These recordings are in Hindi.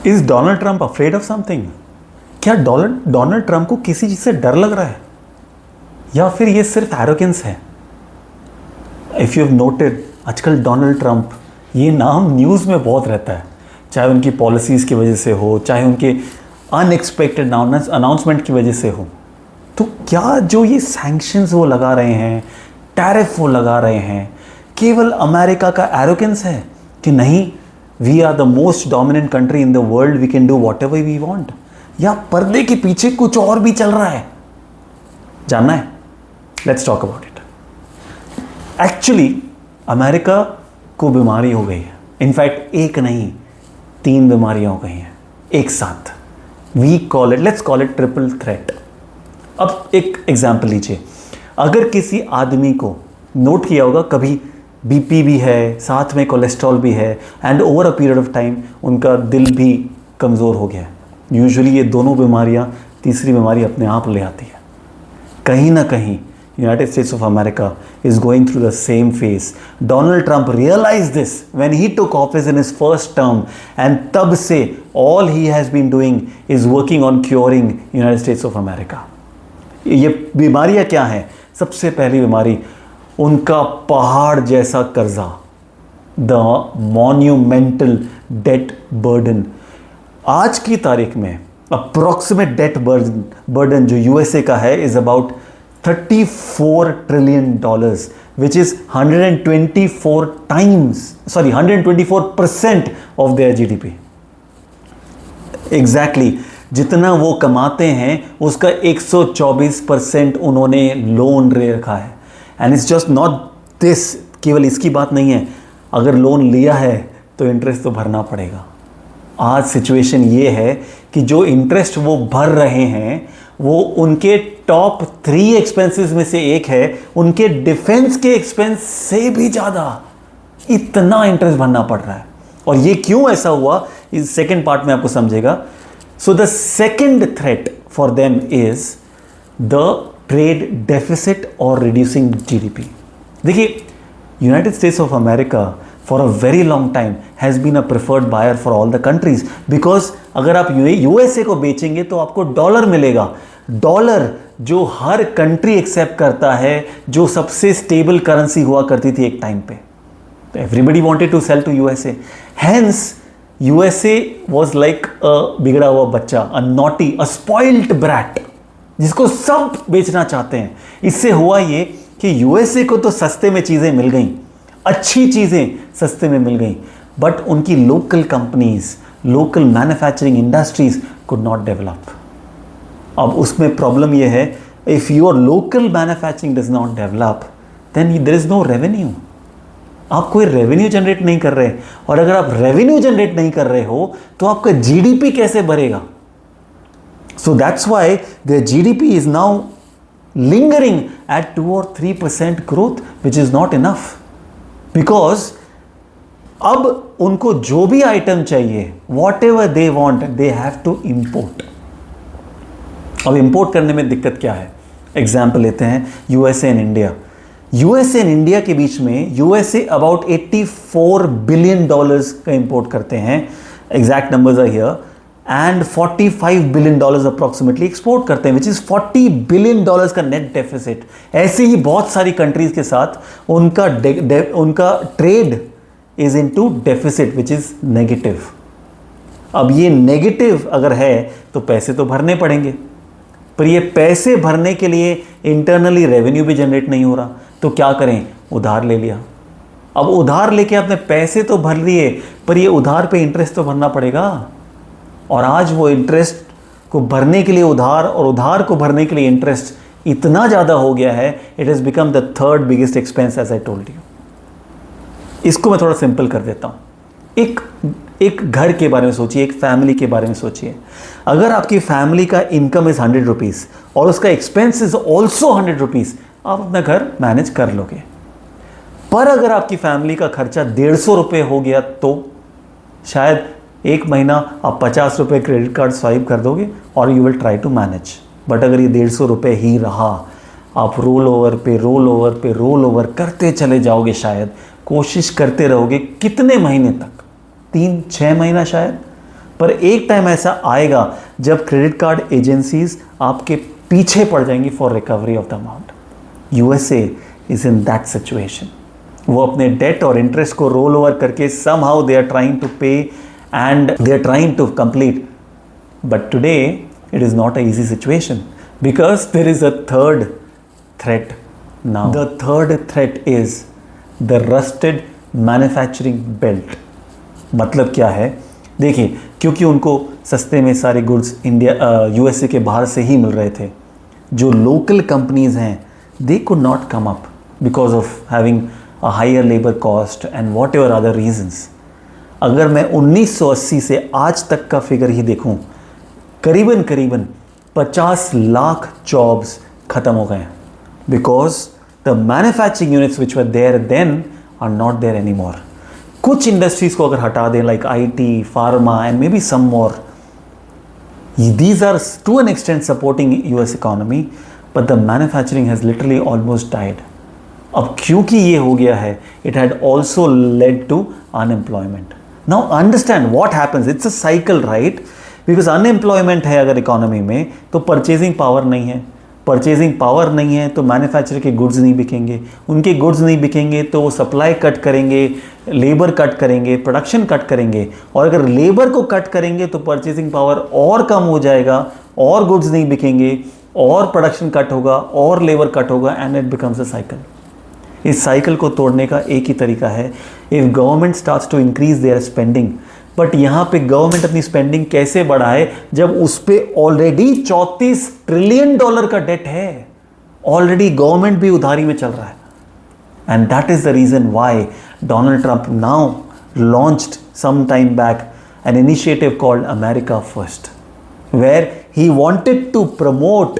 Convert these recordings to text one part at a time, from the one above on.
Is Donald Trump afraid of something? क्या डोनाल्ड ट्रंप को किसी चीज से डर लग रहा है, या फिर ये सिर्फ एरोगेंस है? इफ यू हैव नोटेड, आजकल डोनाल्ड ट्रंप ये नाम न्यूज़ में बहुत रहता है, चाहे उनकी पॉलिसीज़ की वजह से हो, चाहे उनके अनएक्सपेक्टेड अनाउंसमेंट की वजह से हो। तो क्या जो ये सैंक्शंस वो लगा रहे हैं, टैरिफ वो लगा रहे हैं, केवल अमेरिका का एरोगेंस है कि नहीं, we are the most dominant country in the world, we can do whatever we want, या पर्दे के पीछे कुछ और भी चल रहा है? जानना है? Let's talk about it. Actually America को बीमारी हो गई है, इनफैक्ट एक नहीं 3 बीमारियां हो गई हैं एक साथ। We call it, let's call it triple threat. अब एक एग्जाम्पल लीजिए, अगर किसी आदमी को, नोट किया होगा कभी, बीपी भी है, साथ में कोलेस्ट्रॉल भी है, and over a period of time उनका दिल भी कमज़ोर हो गया है। यूजुअली ये दोनों बीमारियां तीसरी बीमारी अपने आप ले आती है। कहीं ना कहीं United States of America is going through the same phase. Donald Trump realized this when he took office in his first term, and तब से all he has been doing is working on curing United States of America. ये बीमारियाँ क्या हैं? सबसे पहली बीमारी, उनका पहाड़ जैसा कर्जा, the monumental debt burden. आज की तारीख में approximate debt burden जो USA का है is about $34 trillion, which is 124% of their GDP. Exactly, जितना वो कमाते हैं उसका 124% उन्होंने लोन ले रखा है। And it's just not this, केवल इसकी बात नहीं है, अगर लोन लिया है तो इंटरेस्ट तो भरना पड़ेगा। आज सिचुएशन ये है कि जो इंटरेस्ट वो भर रहे हैं वो उनके टॉप 3 एक्सपेंसेस में से एक है, उनके डिफेंस के एक्सपेंस से भी ज़्यादा इतना इंटरेस्ट भरना पड़ रहा है। और ये क्यों ऐसा हुआ, इस सेकेंड पार्ट में आपको समझेगा। So the second threat for them is the trade deficit और रिड्यूसिंग जीडीपी। देखिए, United states of America for a very long time has been a preferred buyer for all the countries, because अगर आप यूएसए को बेचेंगे तो आपको डॉलर मिलेगा। डॉलर जो हर कंट्री एक्सेप्ट करता है, जो सबसे स्टेबल करेंसी हुआ करती थी एक टाइम पे, तो everybody wanted to sell to USA. Hence USA was like a बिगड़ा हुआ बच्चा, a naughty, a spoiled brat, जिसको सब बेचना चाहते हैं। इससे हुआ ये कि यूएसए को तो सस्ते में चीज़ें मिल गई, अच्छी चीज़ें सस्ते में मिल गई, बट उनकी local companies, local manufacturing industries could not develop. अब उसमें प्रॉब्लम यह है, if your local manufacturing does not develop then there is no revenue. आप कोई रेवेन्यू जनरेट नहीं कर रहे, और अगर आप रेवेन्यू जनरेट नहीं कर रहे हो तो आपका जीडीपी कैसे बढ़ेगा? So that's why their GDP is now lingering at 2 or 3% growth, which is not enough. Because अब उनको जो भी आइटम चाहिए, whatever they want, they have to import. अब इंपोर्ट करने में दिक्कत क्या है? एग्जाम्पल लेते हैं USA and India. USA and India के बीच में यूएसए अबाउट $84 बिलियन का इंपोर्ट करते हैं, exact numbers are here, and $45 billion approximately export करते हैं, विच इज $40 बिलियन का नेट डेफिसिट। ऐसे ही बहुत सारी कंट्रीज के साथ उनका trade is into deficit which is negative. अब ये नेगेटिव अगर है तो पैसे तो भरने पड़ेंगे, पर ये पैसे भरने के लिए इंटरनली रेवेन्यू भी जनरेट नहीं हो रहा, तो क्या करें? उधार ले लिया। अब उधार लेके आपने पैसे तो भर लिए, पर ये उधार पे इंटरेस्ट तो भरना पड़ेगा। और आज वो इंटरेस्ट को भरने के लिए उधार, और उधार को भरने के लिए इंटरेस्ट इतना ज़्यादा हो गया है, it has become the 3rd biggest expense, as I told you. इसको मैं थोड़ा सिंपल कर देता हूँ। एक घर के बारे में सोचिए, एक फैमिली के बारे में सोचिए। अगर आपकी फैमिली का इनकम इज़ 100 रुपीज़ और उसका एक्सपेंस इज ऑल्सो 100 रुपीज़, आप अपना घर मैनेज कर लोगे। पर अगर आपकी फैमिली का खर्चा 150 रुपये हो गया तो शायद एक महीना आप 50 रुपये क्रेडिट कार्ड स्वाइप कर दोगे और you will try to manage. But अगर ये 150 रुपये ही रहा, आप रोल ओवर करते चले जाओगे, शायद कोशिश करते रहोगे कितने महीने तक, 3-6 महीना शायद, पर एक टाइम ऐसा आएगा जब क्रेडिट कार्ड एजेंसीज आपके पीछे पड़ जाएंगी for recovery of the amount. USA is in that situation. वो अपने डेट और इंटरेस्ट को रोल ओवर करके somehow they are trying to pay and they are trying to complete, but today it is not a easy situation because there is a third threat now. The third threat is the rusted manufacturing belt. मतलब क्या है? देखिए, क्योंकि उनको सस्ते में सारे गुड्स यूएसए के बाहर से ही मिल रहे थे, जो लोकल कंपनीज हैं they could not come up because of having a higher labor cost and whatever other reasons. अगर मैं 1980 से आज तक का फिगर ही देखूं, करीबन 50 लाख जॉब्स खत्म हो गए हैं because the manufacturing units which were there then are not there anymore. कुछ इंडस्ट्रीज को अगर हटा दें like IT, pharma and maybe some more, these are to an extent supporting US economy, but the manufacturing has literally almost died. अब क्योंकि ये हो गया है, it had also led to unemployment. Now understand what happens. It's a cycle, right? Because unemployment है अगर इकोनॉमी में तो परचेजिंग पावर नहीं है, परचेजिंग पावर नहीं है तो मैन्युफैक्चर के गुड्स नहीं बिकेंगे, उनके गुड्स नहीं बिकेंगे तो वो सप्लाई कट करेंगे, लेबर कट करेंगे, प्रोडक्शन कट करेंगे, और अगर लेबर को कट करेंगे तो परचेजिंग पावर और कम हो जाएगा और गुड्स नहीं बिकेंगे और प्रोडक्शन कट होगा और लेबर कट होगा and it becomes a cycle. इस साइकिल को तोड़ने का एक ही तरीका है, if government starts to increase their spending. But यहाँ पे गवर्नमेंट अपनी स्पेंडिंग कैसे बढ़ाए जब उस पर ऑलरेडी 34 ट्रिलियन डॉलर का डेट है, ऑलरेडी गवर्नमेंट भी उधारी में चल रहा है। And that is the reason why Donald Trump now launched some time back an initiative called America first, where he wanted to promote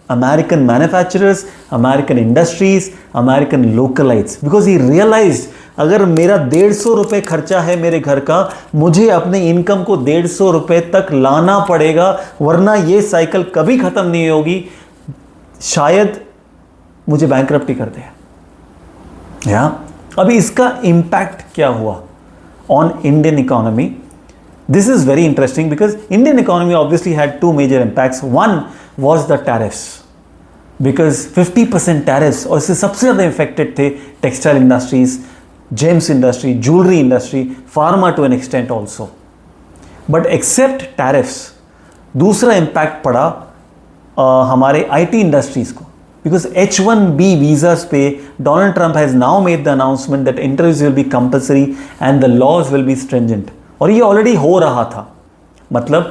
American manufacturers, American industries, American localites, because he realized अगर मेरा 150 रुपये खर्चा है मेरे घर का, मुझे अपने इनकम को 150 रुपये तक लाना पड़ेगा, वरना ये साइकिल कभी ख़त्म नहीं होगी, शायद मुझे बैंकरप्टी कर दे। या अभी इसका इम्पैक्ट क्या हुआ on Indian economy? This is very interesting because Indian economy obviously had two major impacts. One was the tariffs, because 50% tariffs, और इससे सबसे ज़्यादा इफेक्टेड थे textile industries, gems industry, jewellery industry, pharma to an extent also. But except tariffs, दूसरा इम्पैक्ट पड़ा हमारे IT इंडस्ट्रीज को, because H1B visas पे Donald Trump has now made the announcement that interviews will be compulsory and the laws will be stringent. और ये ऑलरेडी हो रहा था, मतलब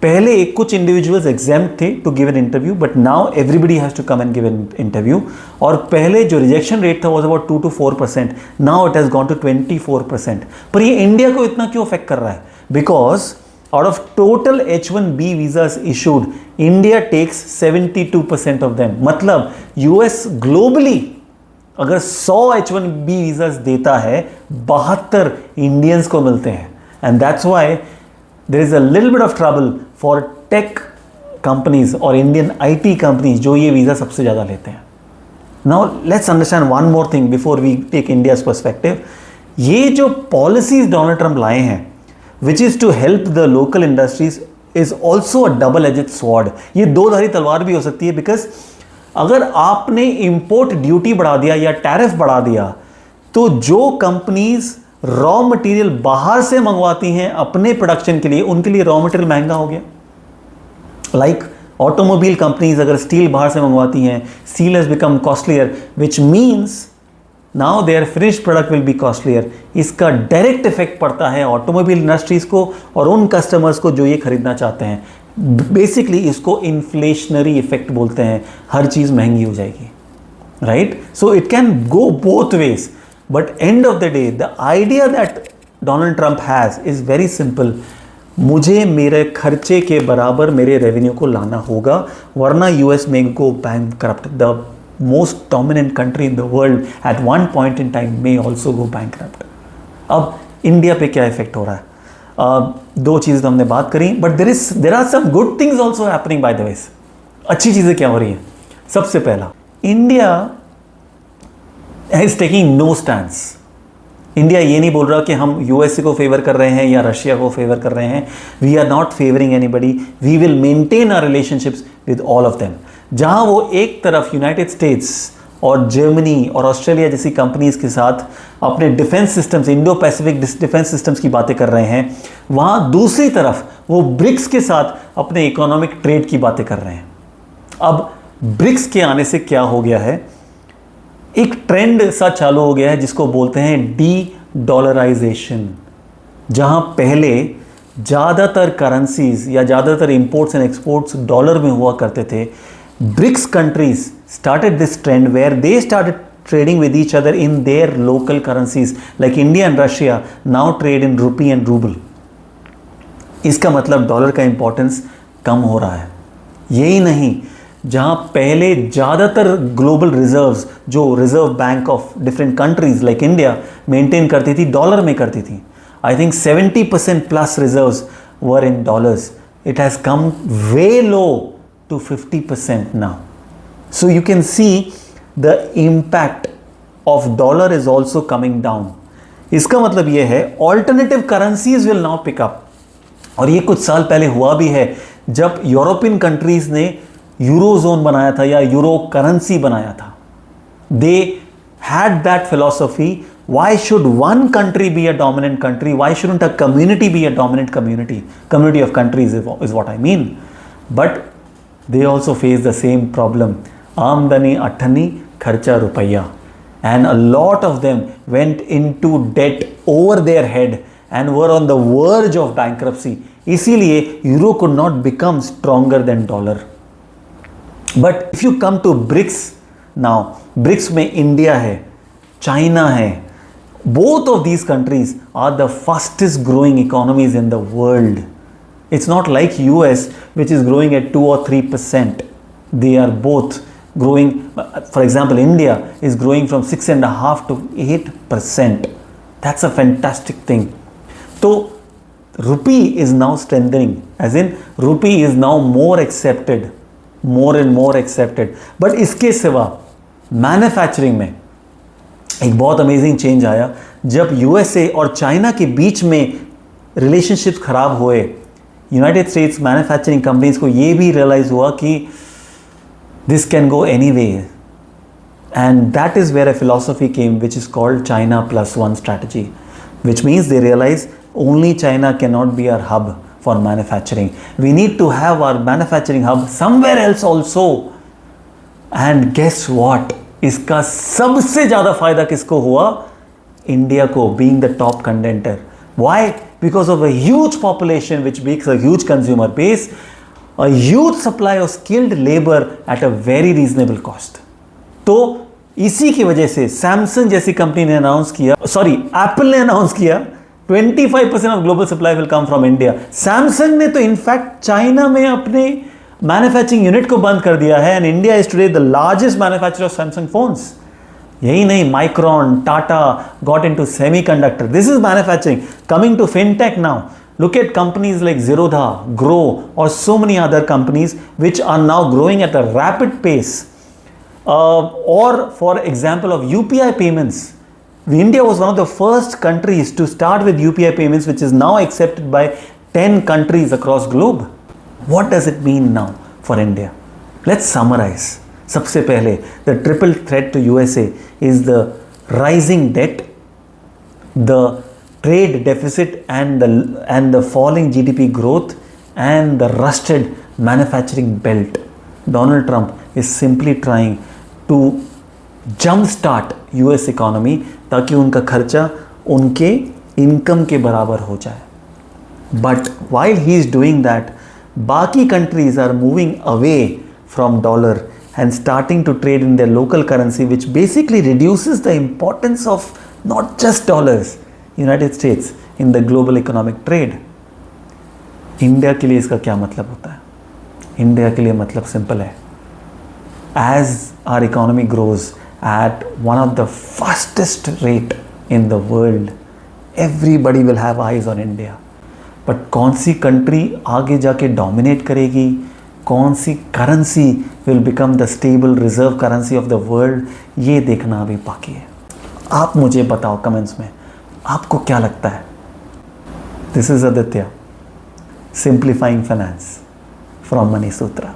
पहले कुछ इंडिविजुअल्स एग्जाम्प्ट थे to give an interview, but now everybody has to come and give an interview. और पहले जो रिजेक्शन रेट था was about 2 to 4%, now it has gone to 24%। पर ये इंडिया को इतना क्यों अफेक्ट कर रहा है? Because out of total H1B visas issued, India takes 72% of them. मतलब यूएस ग्लोबली अगर 100 H1B वीज़ास देता है, 72 इंडियंस को मिलते हैं। And that's why there is a little bit of trouble for tech companies और इंडियन IT कंपनीज जो ये वीज़ा सबसे ज़्यादा लेते हैं। Now let's understand one more thing before we take India's perspective. ये जो पॉलिसीज डोनाल्ड ट्रंप लाए हैं, which is to help the local industries, is also a double edged sword. ये दो धारी तलवार भी हो सकती है, बिकॉज अगर आपने इंपोर्ट ड्यूटी बढ़ा दिया या टैरिफ बढ़ा दिया तो जो कंपनीज रॉ मटेरियल बाहर से मंगवाती हैं अपने प्रोडक्शन के लिए, उनके लिए रॉ मटेरियल महंगा हो गया। लाइक ऑटोमोबाइल कंपनीज अगर स्टील बाहर से मंगवाती हैं, steel has become costlier, which means now their finished product will be costlier. इसका डायरेक्ट इफेक्ट पड़ता है ऑटोमोबाइल इंडस्ट्रीज को और उन कस्टमर्स को जो ये खरीदना चाहते हैं। बेसिकली इसको इन्फ्लेशनरी इफेक्ट बोलते हैं, हर चीज़ महंगी हो जाएगी, right? So it can go both ways, but end of the day the idea that Donald Trump has is very simple. मुझे मेरे खर्चे के बराबर मेरे रेवेन्यू को लाना होगा, वरना यूएस में go bankrupt. The most dominant country in the world at one point in time may also go bankrupt. अब इंडिया पे क्या इफेक्ट हो रहा है? दो चीज़ तो हमने बात करी, but there are some good things also happening by the way. अच्छी चीज़ें क्या हो रही हैं? सबसे पहला, India is taking no stands India ये नहीं बोल रहा कि हम यूएसए को फेवर कर रहे हैं या रशिया को फेवर कर रहे हैं. We are not favouring anybody. We will maintain our relationships with all of them. जहां वो एक तरफ यूनाइटेड स्टेट्स और जर्मनी और ऑस्ट्रेलिया जैसी कंपनीज के साथ अपने defence systems, Indo Pacific defence systems की बातें कर रहे हैं, वहां दूसरी तरफ वो ब्रिक्स के साथ अपने इकोनॉमिक ट्रेड की बातें कर रहे हैं. अब ब्रिक्स के आने से क्या हो गया है, एक ट्रेंड सा चालू हो गया है जिसको बोलते हैं डी डॉलराइजेशन. जहां पहले ज़्यादातर करेंसीज या ज़्यादातर इंपोर्ट्स एंड एक्सपोर्ट्स डॉलर में हुआ करते थे, BRICS countries started this trend where they started trading with each other in their local currencies, like India and Russia now trade in rupee and ruble. इसका मतलब डॉलर का इंपॉर्टेंस कम हो रहा है. यही नहीं, जहां पहले ज़्यादातर ग्लोबल रिजर्व्स जो reserve bank of different countries like India maintain करती थी, डॉलर में करती थी. I think 70% plus reserves were in dollars. It has come way low to 50% now. So you can see the impact of dollar is also coming down. इसका मतलब ये है alternative currencies will now pick up. और ये कुछ साल पहले हुआ भी है जब यूरोपियन कंट्रीज ने यूरोजोन बनाया था या यूरो करेंसी बनाया था. They had that philosophy. Why should one country be a dominant country? Why shouldn't a community be a dominant community? Community of countries is what I mean. But they also face the same problem. Amdani athani, kharcha rupaya. And a lot of them went into debt over their head and were on the verge of bankruptcy. इसीलिए euro could not become stronger than dollar. But if you come to BRICS now, BRICS में India है, China है. Both of these countries are the fastest growing economies in the world. It's not like US which is growing at 2 or 3%. They are both growing. For example, India is growing from 6.5 to 8%. That's a fantastic thing. So rupee is now strengthening, as in rupee is now more accepted, more and more accepted. But इसके सिवा मैन्युफैक्चरिंग में एक बहुत अमेजिंग चेंज आया जब यूएसए और चाइना के बीच में रिलेशनशिप खराब हुए. यूनाइटेड स्टेट्स मैन्युफैक्चरिंग कंपनीज को ये भी रियलाइज हुआ कि this can go any way, and that is where a philosophy came which is called China plus one strategy, which means they realise only China can not be our hub for manufacturing. We need to have our manufacturing hub somewhere else also. And guess what, इसका सबसे ज़्यादा फायदा किसको हुआ? इंडिया को, being the top contender. Why? Because of a huge population which makes a huge consumer base, a huge supply of skilled labor at a very reasonable cost. तो इसी की वजह से सैमसंग जैसी कंपनी ने अनाउंस किया, एप्पल ने अनाउंस किया 25% of global supply will come from India. Samsung ने तो इनफैक्ट चाइना में अपने मैन्युफैक्चरिंग यूनिट को बंद कर दिया है, and India is today the largest manufacturer of Samsung phones. यही नहीं, micron, Tata got into semiconductor. This is manufacturing. Coming to fintech now, look at companies like Zerodha, Grow, or so many other companies which are now growing at a rapid pace. Or for example of UPI payments, India was one of the first countries to start with UPI payments, which is now accepted by 10 countries across globe. What does it mean now for India? Let's summarize. सबसे पहले the triple threat to USA is the rising debt, the trade deficit and the falling GDP growth and the rusted manufacturing belt. Donald Trump is simply trying to jumpstart US economy ताकि उनका खर्चा उनके इनकम के बराबर हो जाए. But while he is doing that, बाकी countries are moving away from dollar and starting to trade in their local currency, which basically reduces the importance of not just dollars, United States, in the global economic trade. India के लिए इसका क्या मतलब होता है? इंडिया के लिए मतलब सिंपल है. As our economy grows at one of the fastest rate in the world, everybody will have eyes on India. But कौन सी कंट्री आगे जाके डोमिनेट करेगी, कौन सी currency will become the stable reserve currency of the world, ये देखना अभी बाकी है. आप मुझे बताओ कमेंट्स में, आपको क्या लगता है? This is Aditya, simplifying finance from money Sutra.